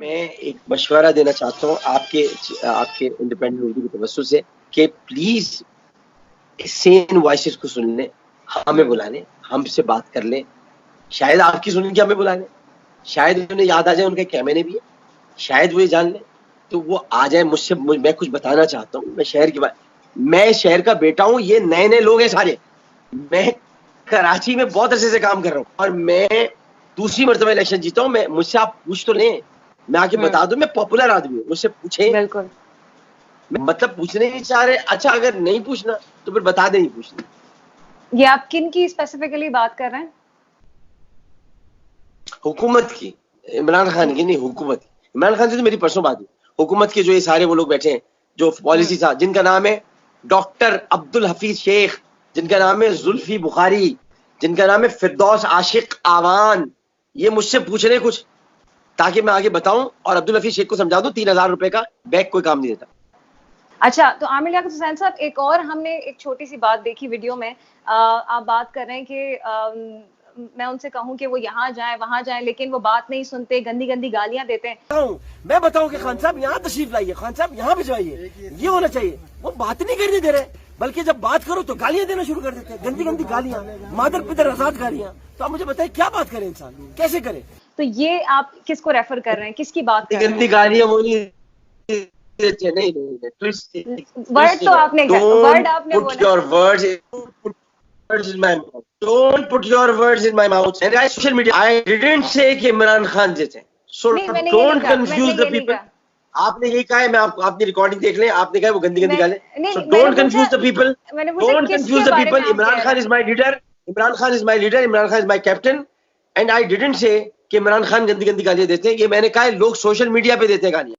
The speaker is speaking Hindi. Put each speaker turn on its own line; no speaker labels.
मैं एक मशवरा देना चाहता हूँ आपके आपके इंडिपेंडेंट उर्दू के तवज्जुह से कि प्लीज सेन वॉइसेस को सुन लें, हमें बुला लें, हमसे बात कर लें, शायद आपकी सुन के हमें बुला लें, शायद उन्हें याद आ जाए उनका क्या मैंने भी है, शायद वो ये जान लें तो वो आ जाए मुझसे। मैं कुछ बताना चाहता हूँ, मैं शहर की बात, मैं शहर का बेटा हूँ, ये नए नए लोग हैं सारे। मैं कराची में बहुत अरसे से काम कर रहा हूँ और मैं दूसरी मरतबा इलेक्शन जीता हूँ। मैं मुझसे आप पूछ तो लें, मैं आके बता दूं, मैं पॉपुलर आदमी हूँ, मुझसे पूछे।
बिल्कुल।
मतलब पूछने नहीं चाह रहे, अच्छा अगर नहीं पूछना तो फिर बता दे नहीं पूछना।
ये आप किन की स्पेसिफिकली बात कर रहे हैं?
हुकूमत की, इमरान खान की नहीं, हुकूमत की। इमरान खान से तो मेरी परसों बात हुई। हुकूमत के जो ये सारे वो लोग बैठे हैं जो पॉलिसी था, जिनका नाम है डॉक्टर अब्दुल हफीज शेख, जिनका नाम है जुल्फी बुखारी, जिनका नाम है फिरदौस आशिक आवान, ये मुझसे पूछ रहे कुछ ताकि मैं आगे बताऊं और अब्दुल हफीज शेख को समझा दूं 3,000 रुपए का बैग कोई काम नहीं देता।
अच्छा, तो आमिर लियाकत हुसैन साहब, एक और हमने एक छोटी सी बात देखी वीडियो में। आप बात कर रहे हैं कि मैं उनसे कहूं कि वो यहाँ जाएं वहां जाएं, लेकिन वो बात नहीं सुनते, गंदी गंदी गालियां देते हैं।
मैं बताऊं कि खान साहब यहाँ तशरीफ लाइए, खान साहब यहाँ भिजवाइए, ये होना चाहिए। वो बात नहीं करने दे रहे, बल्कि जब बात करो तो गालियां देना शुरू कर देते हैं, गंदी गंदी गालियां, मादर पितर आजाद गालियां। तो आप मुझे बताइए क्या बात करें, इंसान कैसे करे?
तो ये आप किसको रेफर कर रहे हैं, किसकी बात कर रहे हैं?
गंदी गालियां वो नहीं, नहीं,
वर्ड तो आपने वर्ड आपने
put
बोला।
your words in my mouth. Don't put your words in my mouth. And I social media, I didn't say कि इमरान खान जैसे. So
नहीं, मैंने ये
don't
नहीं कहा,
confuse
मैंने
the
ये नहीं
people.
कहा।
आपने यही कहा है, मैं आपको अपनी रिकॉर्डिंग देख लें, आपने कहा वो गंदी गंदी गालें.
नहीं,
So
नहीं, मैंने
don't confuse
पूछा,
the people.
मैंने पूछा
Don't
किसके
confuse the
बारे में
people.
आप
Imran
कह
Khan
रहे
is
हैं?
my leader. Imran Khan is my leader. Imran Khan is my captain. And I didn't say कि इमरान खान गंदी गंदी गालियां देते हैं। ये मैंने कहा है लोग सोशल मीडिया पे देते हैं गालियां।